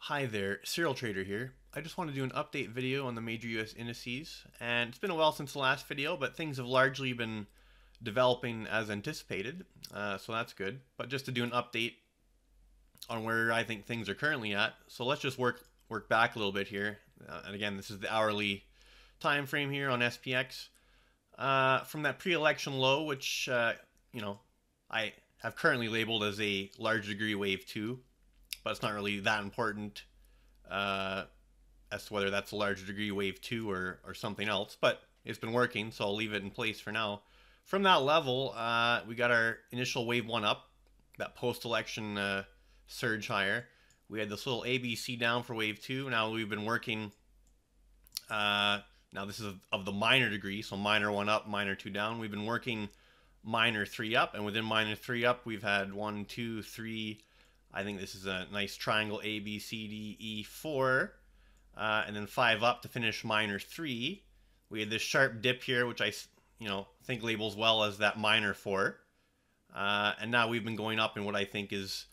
Hi there, Serial Trader here. I just want to do an update video on the major US indices, and it's been a while since the last video, but things have largely been developing as anticipated, so that's good. But just to do an update on where I think things are currently at, so let's just work back a little bit here. And again, this is the hourly time frame here on SPX. From that pre-election low, which I have currently labeled as a large degree wave 2, but it's not really that important as to whether that's a large degree wave 2 or something else. But it's been working, so I'll leave it in place for now. From that level, we got our initial wave 1 up, that post-election surge higher. We had this little ABC down for wave 2. Now we've been working. Now this is of the minor degree, so minor 1 up, minor 2 down. We've been working minor 3 up, and within minor 3 up, we've had 1, 2, 3. I think this is a nice triangle A, B, C, D, E, 4, and then 5 up to finish minor 3. We had this sharp dip here, which I think labels well as that minor 4, and now we've been going up in what I think is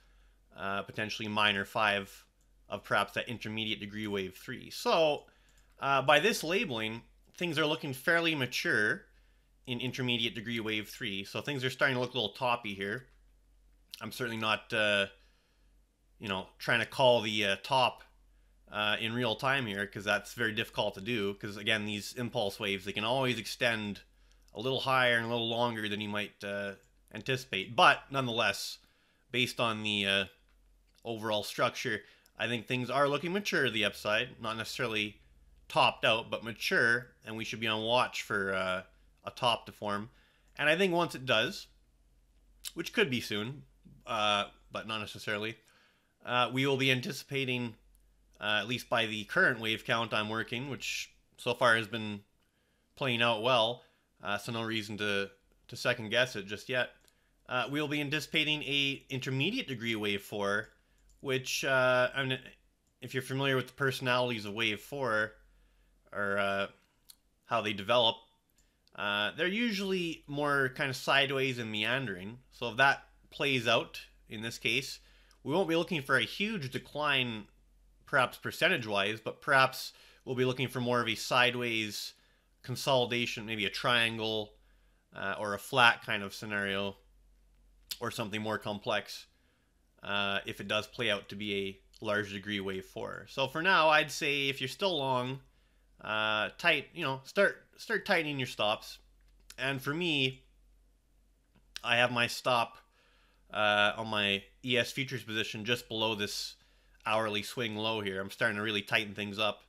potentially minor 5 of perhaps that intermediate degree wave 3. So by this labeling, things are looking fairly mature in intermediate degree wave 3. So things are starting to look a little toppy here. I'm certainly not trying to call the top in real time here, because that's very difficult to do, because again, these impulse waves, they can always extend a little higher and a little longer than you might anticipate. But nonetheless, based on the overall structure, I think things are looking mature to the upside, not necessarily topped out, but mature, and we should be on watch for a top to form. And I think once it does, which could be soon, but not necessarily, we will be anticipating, at least by the current wave count I'm working, which so far has been playing out well, so no reason to second guess it just yet. We will be anticipating a intermediate degree wave 4, which, if you're familiar with the personalities of wave 4, or how they develop, they're usually more kind of sideways and meandering. So if that plays out in this case, we won't be looking for a huge decline, perhaps percentage-wise, but perhaps we'll be looking for more of a sideways consolidation, maybe a triangle or a flat kind of scenario, or something more complex if it does play out to be a large degree wave 4. So for now, I'd say if you're still long, start tightening your stops. And for me, I have my stop on my ES futures position just below this hourly swing low here. I'm starting to really tighten things up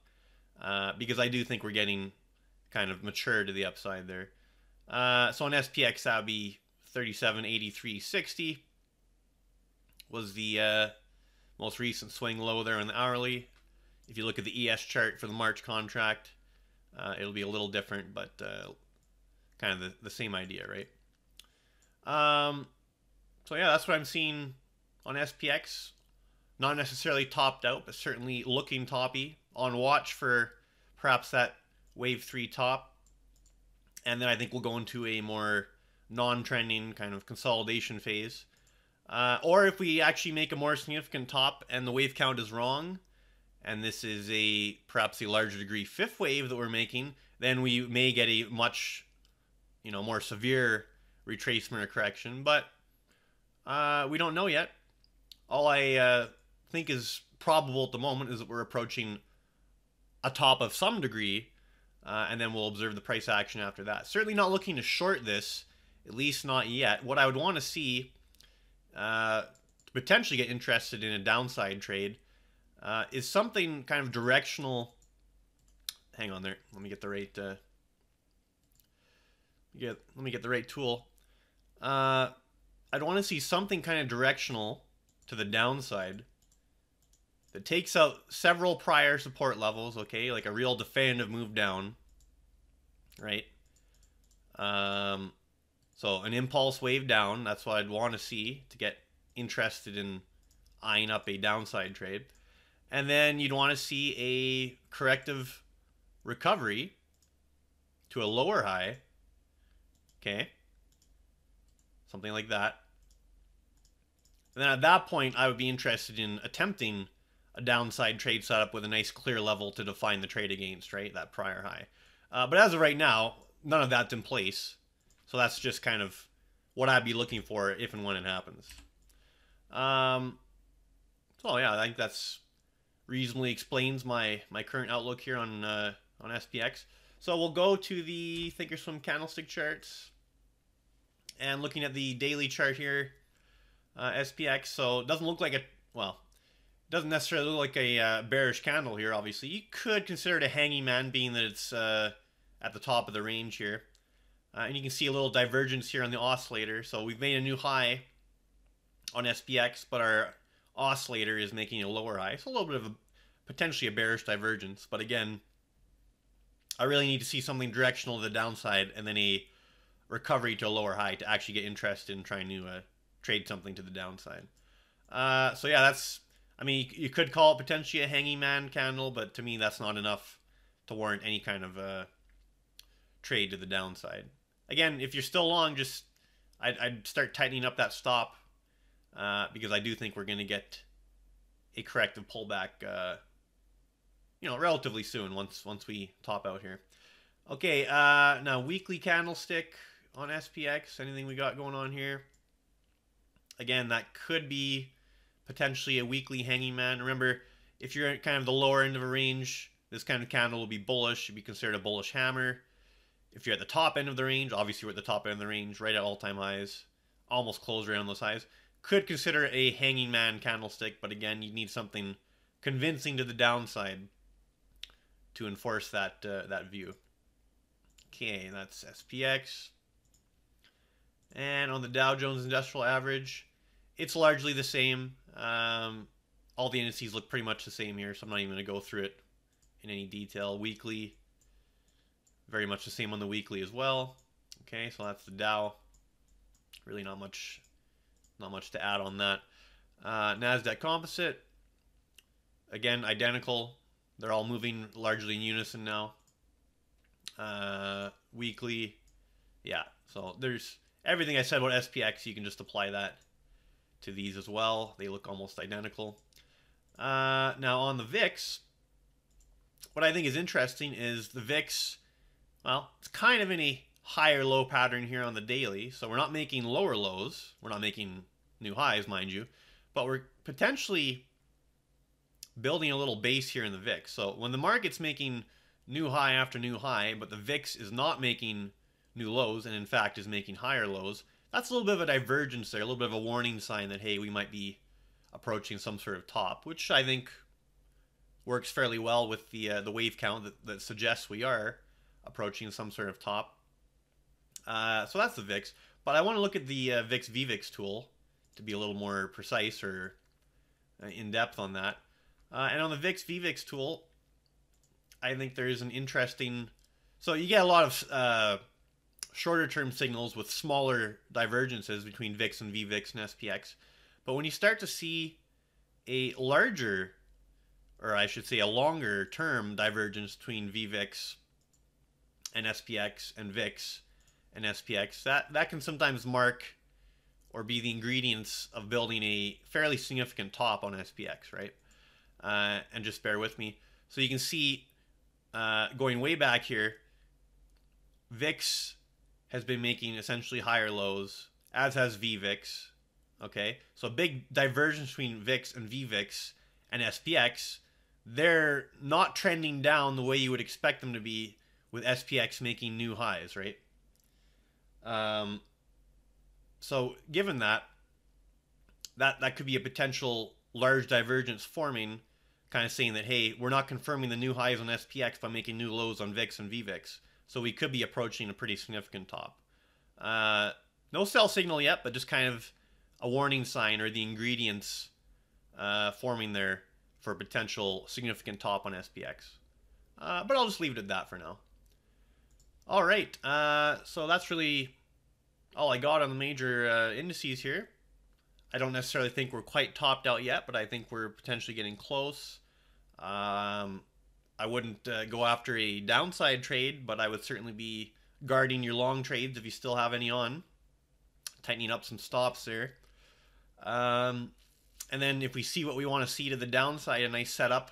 because I do think we're getting kind of mature to the upside there. So on SPX, that would be 37.8360 was the most recent swing low there in the hourly. If you look at the ES chart for the March contract, it'll be a little different, but kind of the same idea, right? So yeah, that's what I'm seeing on SPX. Not necessarily topped out, but certainly looking toppy. On watch for perhaps that wave 3 top. And then I think we'll go into a more non-trending kind of consolidation phase. Or if we actually make a more significant top and the wave count is wrong, and this is perhaps a larger degree 5th wave that we're making, then we may get a much more severe retracement or correction. But we don't know yet. All I think is probable at the moment is that we're approaching a top of some degree, and then we'll observe the price action after that. Certainly not looking to short this, at least not yet. What I would want to see to potentially get interested in a downside trade is something kind of directional. Hang on there. Let me get the right. Let me get the right tool. I'd want to see something kind of directional to the downside that takes out several prior support levels, okay, like a real definitive move down, right? So an impulse wave down, that's what I'd want to see to get interested in eyeing up a downside trade. And then you'd want to see a corrective recovery to a lower high, okay? Something like that. And then at that point, I would be interested in attempting a downside trade setup with a nice clear level to define the trade against, right? That prior high. But as of right now, none of that's in place. So that's just kind of what I'd be looking for if and when it happens. So yeah, I think that's reasonably explains my current outlook here on SPX. So we'll go to the Thinkorswim candlestick charts, and looking at the daily chart here, SPX. So it doesn't look like doesn't necessarily look like a bearish candle here. Obviously, you could consider it a hanging man, being that it's at the top of the range here, and you can see a little divergence here on the oscillator. So we've made a new high on SPX, but our oscillator is making a lower high. So a little bit of potentially a bearish divergence. But again, I really need to see something directional to the downside and then a recovery to a lower high to actually get interested in trying to trade something to the downside. So yeah, I mean, you could call it potentially a hanging man candle, but to me, that's not enough to warrant any kind of trade to the downside. Again, if you're still long, I'd start tightening up that stop, because I do think we're going to get a corrective pullback, relatively soon once we top out here. Okay, now weekly candlestick on SPX. Anything we got going on here? Again, that could be potentially a weekly hanging man. Remember, if you're at kind of the lower end of a range, this kind of candle will be bullish. Should be considered a bullish hammer. If you're at the top end of the range, obviously we're at the top end of the range, right at all-time highs, almost close right on those highs. Could consider a hanging man candlestick, but again, you need something convincing to the downside to enforce that view. Okay, that's SPX. And on the Dow Jones Industrial Average, it's largely the same. All the indices look pretty much the same here, so I'm not even going to go through it in any detail. Weekly, very much the same on the weekly as well. Okay, so that's the Dow. Really not much to add on that. NASDAQ Composite, again, identical. They're all moving largely in unison now. Weekly, yeah. So there's everything I said about SPX, you can just apply that to these as well. They look almost identical. Now on the VIX, what I think is interesting is the VIX, well, it's kind of in a higher low pattern here on the daily. So we're not making lower lows. We're not making new highs, mind you. But we're potentially building a little base here in the VIX. So when the market's making new high after new high, but the VIX is not making new lows, and in fact is making higher lows, that's a little bit of a divergence there, a little bit of a warning sign that, hey, we might be approaching some sort of top, which I think works fairly well with the wave count that suggests we are approaching some sort of top. So that's the VIX. But I want to look at the VIX VVIX tool to be a little more precise or in depth on that. And on the VIX VVIX tool, I think there is an interesting... So you get a lot of shorter term signals with smaller divergences between VIX and VVIX and SPX. But when you start to see a larger, or I should say a longer term divergence between VVIX and SPX and VIX and SPX, that can sometimes mark or be the ingredients of building a fairly significant top on SPX, right? And just bear with me. So you can see, going way back here, VIX has been making essentially higher lows, as has VVIX. Okay, so a big divergence between VIX and VVIX and SPX. They're not trending down the way you would expect them to be, with SPX making new highs, right? So given that could be a potential large divergence forming, kind of saying that, hey, we're not confirming the new highs on SPX by making new lows on VIX and VVIX. So we could be approaching a pretty significant top. No sell signal yet, but just kind of a warning sign, or the ingredients forming there for a potential significant top on SPX. But I'll just leave it at that for now. All right, so that's really all I got on the major indices here. I don't necessarily think we're quite topped out yet, but I think we're potentially getting close. I wouldn't go after a downside trade, but I would certainly be guarding your long trades if you still have any on. Tightening up some stops there. And then if we see what we want to see to the downside, a nice setup,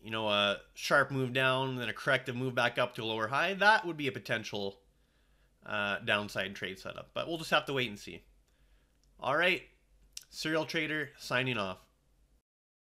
you know, a sharp move down, then a corrective move back up to a lower high, that would be a potential downside trade setup. But we'll just have to wait and see. All right, Serial Trader signing off.